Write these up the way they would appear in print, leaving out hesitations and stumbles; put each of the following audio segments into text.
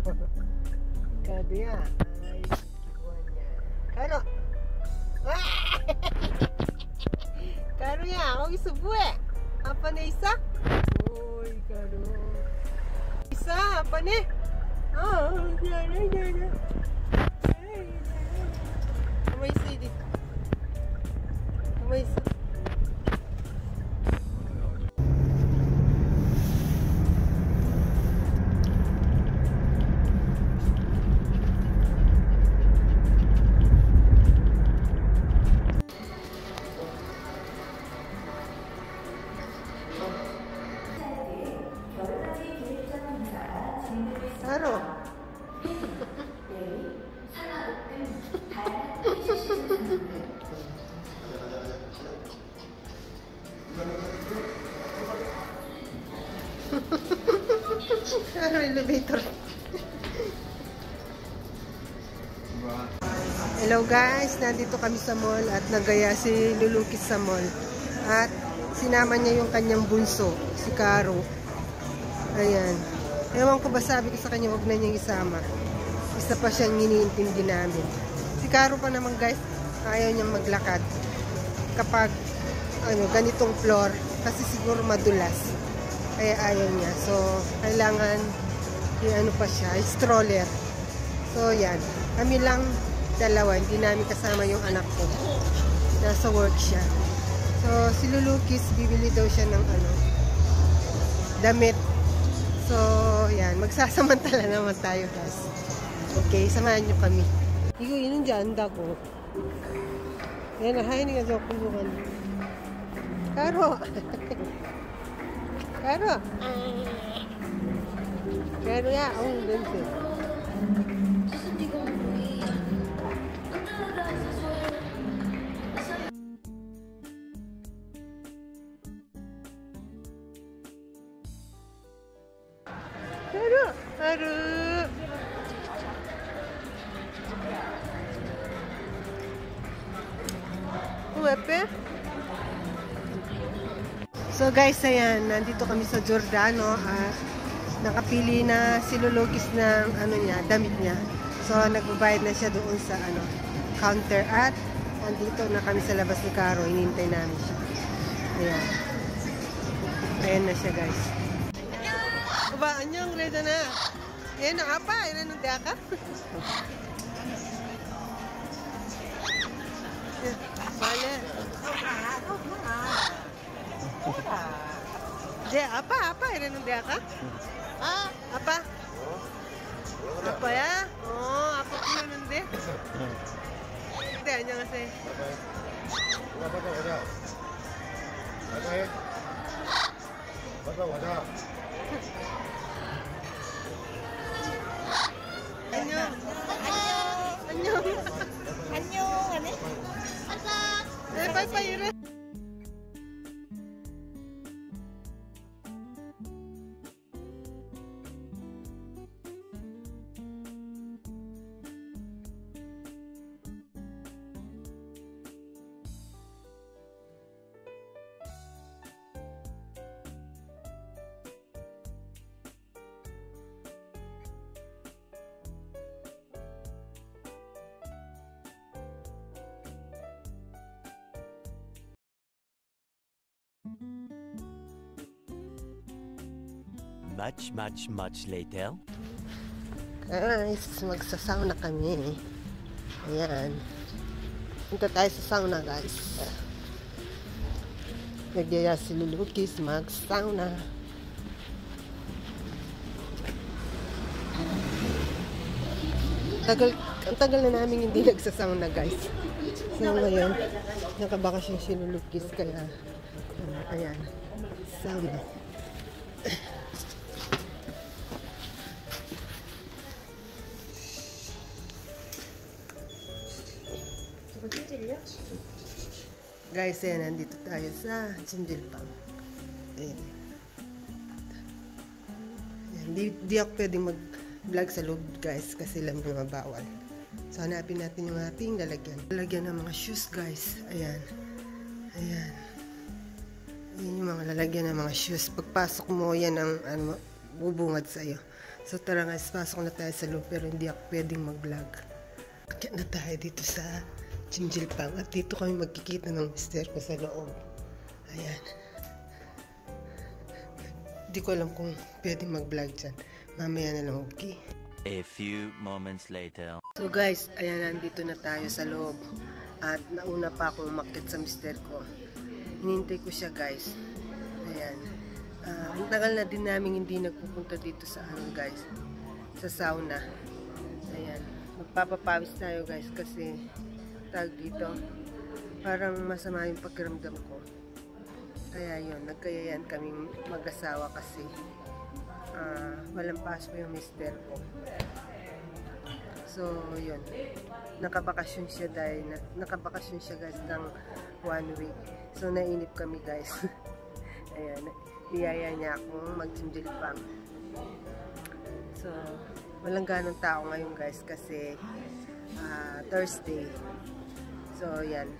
Kado ya. Ay, kibuannya. Kado. Kado ya, ako isubue. Apa na isa? Uy, kado. Isa, apa ni? Oh, jana. Kamay isa dito. Kamay isa. Karo. Karo elevator. Hello guys, nandito kami sa mall at nagaya si Lulukis sa mall. At sinama niya yung kanyang bunso, si Karo. Ayan. Ewan ko ba, sabi ko sa kanya, huwag na niyang isama. Isa pa siyang iniintindi namin. Si Karo pa naman guys, ayaw niyang maglakad. Kapag ganitong floor, kasi siguro madulas. Kaya ayaw niya. So, kailangan pa siya, stroller. So, yan. Kami lang dalawa, hindi namin kasama yung anak ko. Nasa work siya. So, si Lulukis, bibili daw siya ng damit. So, yan. Magsasamantala naman tayo, guys. Okay, samahan nyo kami. Igo, yun dyan, ko. Yan, nahain nga dyan kulungan. Karo! Karo! Karo ya, ang dito. Aduh. Uwepe. So guys, ayan, nandito kami sa Giordano at nakapili na si Lulukis ng damit niya. So nagbabayad na siya doon sa counter at nandito na kami sa labas ni Karo, hinintay namin siya. Ayan. Ayan na siya guys. Ba, anyong ready na. Yan na apa, yan na ka. Bale. De apa, yan na ka? Ah, apa? Apa ya? Oh, apa ko nun de? De, anya kasi. 안녕. 네, 빠이빠이 이래. Much later. Guys, magsasauna kami. Ayan. Punta tayo sa sauna, guys. Nagyaya si Lulukis mag-sauna. Ang tagal na namin hindi nagsasauna, guys. So ngayon, nakabakasyon si Lulukis kaya ayan, sauna. Guys, ayan, nandito tayo sa Jindilpang. Ayan. Di ako pwedeng mag-vlog sa loob, guys, kasi lang mga bawal. So, hanapin natin yung ating lalagyan. Lalagyan ng mga shoes, guys. Ayan. Ayan. Ayan yung mga lalagyan ng mga shoes. Pagpasok mo, yan ang bubungad sa'yo. So tara guys, pasok na tayo sa loob pero hindi ako pwedeng mag-vlog. Kaya na tayo dito sa Jimjilpang at dito kami magkikita ng mister ko sa loob. Ayan. Hindi ko alam kung pwedeng mag-vlog dyan. Mamaya na lang, okay? A few moments later. So guys, ayan, nandito na tayo sa loob. At nauna pa akong umakyat sa mister ko. Hinintay ko siya guys. Ayan. Ang tagal na din namin hindi nagpupunta dito sa guys, sa sauna. Ayan. Magpapapawis tayo guys kasi tag dito parang masama yung pakiramdam ko. Kaya yun, nagkayayan kaming mag-asawa kasi walang pasok yung mister ko. So yun, nakabakasyon siya dahil nakabakasyon siya guys ng 1 week. So nainip kami guys. Ayan, iyaya niya akong mag-Jimjilpang. So, walang ganong tao ngayon guys kasi Thursday. So, yan.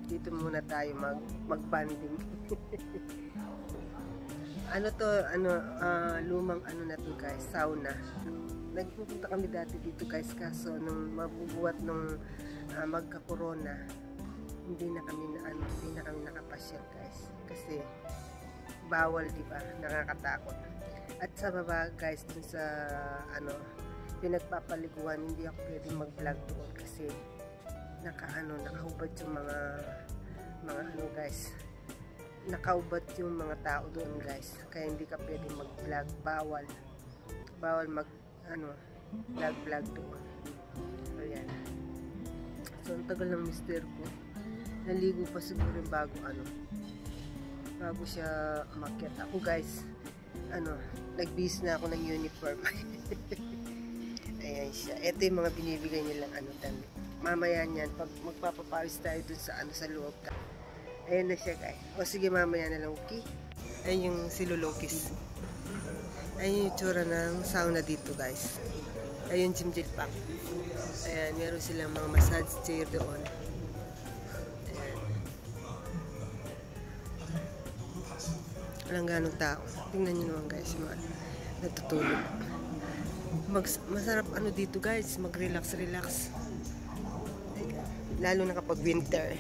Dito muna tayo mag-banding. Ano to, lumang na to guys, sauna. Nagpupunta kami dati dito guys kaso nung mabubuhat nung magka-corona, hindi na kami nakapasyal guys. Kasi bawal, di ba? Nakakatakot. At sa baba guys, dun sa pinagpapaliguan, hindi ako pwedeng mag-vlog doon kasi nakahubad yung mga guys. Nakaubad yung mga tao doon guys. Kaya hindi ka pwedeng mag-vlog. Bawal vlog doon. So yan. So ang tagal ng mister ko. Naligo pa siguro yung bago siya umakyat. Ako guys, nagbihis na ako ng uniform. Ayan siya. Ito yung mga binibigay nilang damit. Mamaya niyan, pag magpapapawis tayo dun sa loob. Ayan na siya guys. O sige, mamaya na lang, okay? Ayan yung silulungkis. Ayan yung tsura ng sauna dito guys. Ayan yung Jimjilpang. Ayan, meron silang mga massage chair doon. Walang ganong tao. Tingnan nyo naman guys, mga natutulog. Masarap dito guys, mag-relax. Lalo na kapag winter.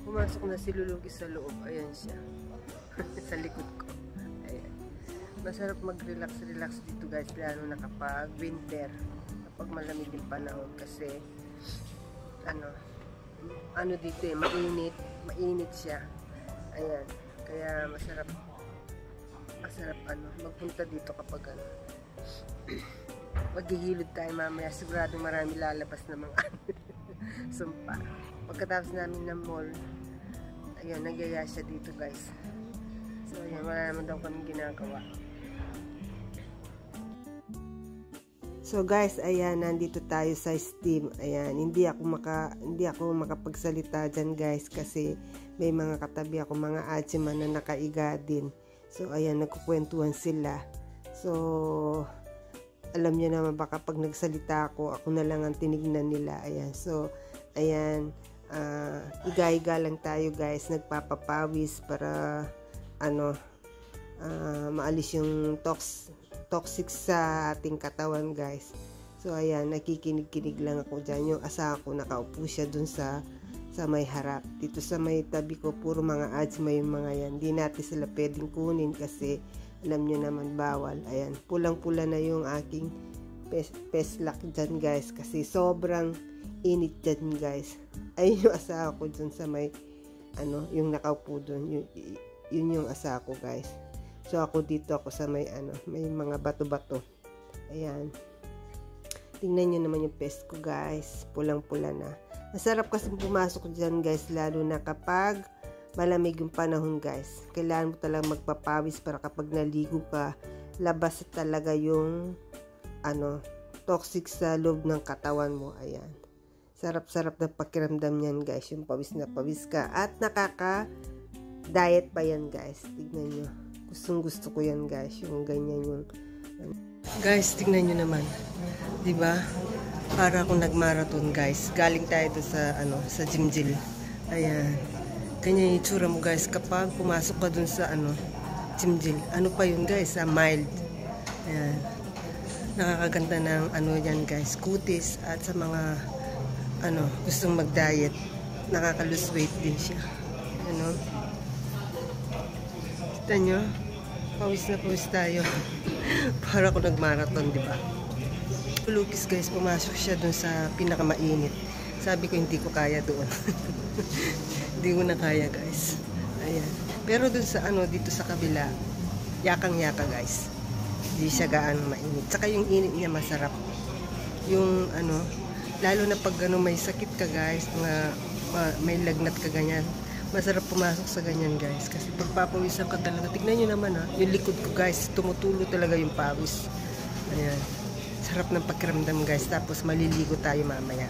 Pumasok na si Lulugis sa loob. Ayan siya. Sa likod ko. Ayan. Masarap mag-relax dito guys, lalo na kapag winter. Kapag malamig yung panahon kasi dito mainit siya. Ayan. Kaya masarap magpunta dito kapag maghihilod tayo mamaya. Siguradong marami lalabas na mga sumpa. Pagkatapos namin ng mall, ayun, nagyaya siya dito guys. So ayun, wala naman daw kaming ginagawa. So guys, ayan, nandito tayo sa Steam. Ayan, hindi ako makapagsalita dyan guys kasi may mga katabi ako, mga achiman na nakaiga din. So ayan, nagkukwentuhan sila. So alam niyo naman baka pag nagsalita ako na lang ang tinignan nila. Ayan, so ayan, iga-iga lang tayo guys, nagpapapawis para maalis yung toxic sa ating katawan guys. So ayan, nakikinig-kinig lang ako dyan. Yung asawa ko nakaupo siya dun sa may harap. Dito sa may tabi ko, puro mga asthma yung mga yan. Di natin sila pwedeng kunin kasi alam nyo naman bawal. Ayan, pulang-pula na yung aking peslak dyan guys kasi sobrang init dyan guys. Ayun yung asawa ko dun sa may yung nakaupo dun. Yun yung asawa ko guys. So ako dito ako sa may may mga bato-bato. Ayan. Tingnan niyo naman yung pest ko guys. Pulang-pula na. Masarap kasi pumasok dyan guys, lalo na kapag malamig yung panahon guys. Kailangan mo talaga magpapawis para kapag naligo ka, labas talaga yung toxic sa loob ng katawan mo. Ayan. Sarap-sarap na pakiramdam yan guys, yung pawis na pawis ka. At nakaka-diet pa yan guys. Tignan nyo. Gustong-gusto ko yan guys, yung ganyan yung guys, tignan nyo naman. Diba? Para akong nagmarathon guys. Galing tayo doon sa Jimjil. Ayan. Ganyan yung itsura mo guys kapag pumasok ka doon sa Jimjil. Ano pa yun guys? Mild. Ayan. Nakakaganda ng ano yan guys, kutis, at sa mga gustong mag-diet, nakaka-lose weight din siya. Ano? Kita nyo? Pawis na pawis tayo. Para ko nag-marathon, di ba? Lulukis guys, pumasok siya dun sa pinakamainit. Sabi ko hindi ko kaya doon. Hindi ko na kaya guys. Ayan. Pero dun sa dito sa kabila, yakang-yaka guys. Hindi siya gaano mainit. Saka yung init niya masarap. Yung lalo na pag may sakit ka guys, may lagnat ka ganyan. Masarap pumasok sa ganyan guys. Kasi pagpapawisan ka talaga. Tignan nyo naman yung likod ko guys. Tumutulo talaga yung pawis. Ayan. Sarap ng pakiramdam guys. Tapos maliligo tayo mamaya.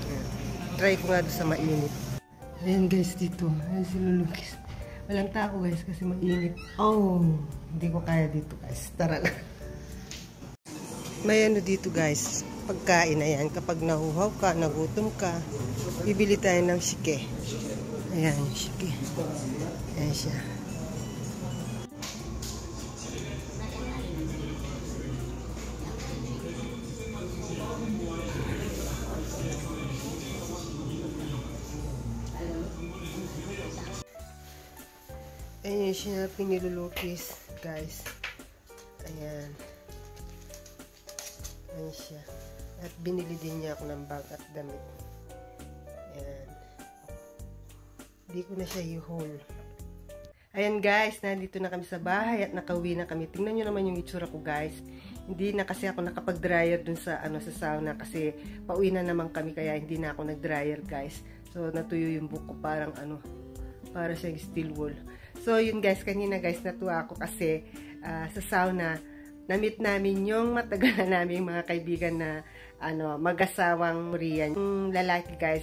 Ayan. Try ko nga doon sa mainit. Ayan guys dito. Ayan si Lulukis. Walang tao guys kasi mainit. Oh, hindi ko kaya dito guys. Tara na. May dito guys. Pagkain na yan. Kapag nahuhaw ka, nagutom ka, bibili tayo ng shike. Ayan, shike. Ayan siya. Ayan yung sinaping nilulukis, guys. Ayan. Ayan siya. At binili din niya ako ng bag at damit. Ayan. Hindi ko na siya i-haul. Ayan guys, nandito na kami sa bahay at nakauwi na kami. Tingnan nyo naman yung itsura ko guys. Hindi na kasi ako nakapag-dryer dun sa sa sauna kasi pauwi na naman kami kaya hindi na ako nag-dryer guys. So natuyo yung buko parang para siyang steel wool. So yun guys, kanina guys natuwa ako kasi sa sauna na-meet namin yung matagal na namin mga kaibigan na mag-asawang Korean. Yung lalaki guys,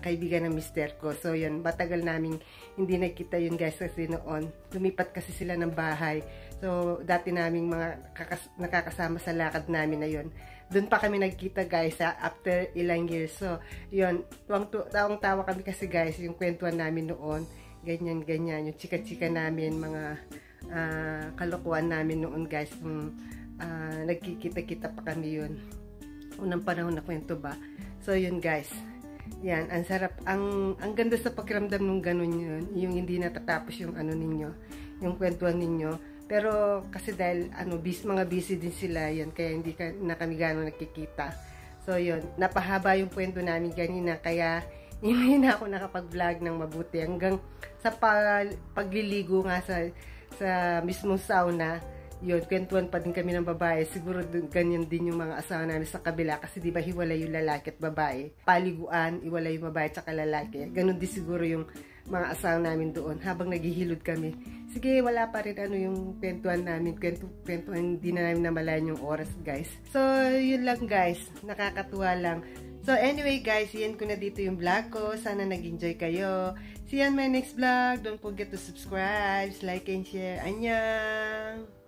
kaibigan ng mister ko. So yun, matagal namin hindi nakita yun guys kasi noon lumipat kasi sila ng bahay. So dati naming mga nakakasama sa lakad namin na yun. Doon pa kami nagkita guys after ilang years. So yun, tawang-tawa kami kasi guys yung kwentuhan namin noon. Ganyan-ganyan, yung chika-chika namin, mga kalokohan namin noon guys. Nagkikita-kita pa kami yun. Unang panahon na kwento ba. So yun guys. Yan, ang sarap. Ang ganda sa pakiramdam nung ganun yun. Yung hindi natatapos yung ninyo. Yung kwentuhan ninyo. Pero kasi dahil mga busy din sila yan. Kaya hindi na kami gano'n nakikita. So yun, napahaba yung kwento namin kanina. Kaya hindi na ako nakapag-vlog ng mabuti. Hanggang sa pagliligo nga sa mismong sauna, yun, kwentuhan pa din kami ng babae. Siguro ganyan din yung mga asawa namin sa kabila. Kasi diba hiwalay yung lalaki at babae. Paliguan, iwalay yung babae at lalaki. Ganon din siguro yung mga asawa namin doon. Habang naghihilod kami. Sige, wala pa rin yung kwentuhan namin. Kwentuhan, hindi na namin namalayan yung oras guys. So, yun lang guys. Nakakatuwa lang. So, anyway guys, yan ko na dito yung vlog ko. Sana nag-enjoy kayo. See you on my next vlog. Don't forget to subscribe, like, and share. Annyeong!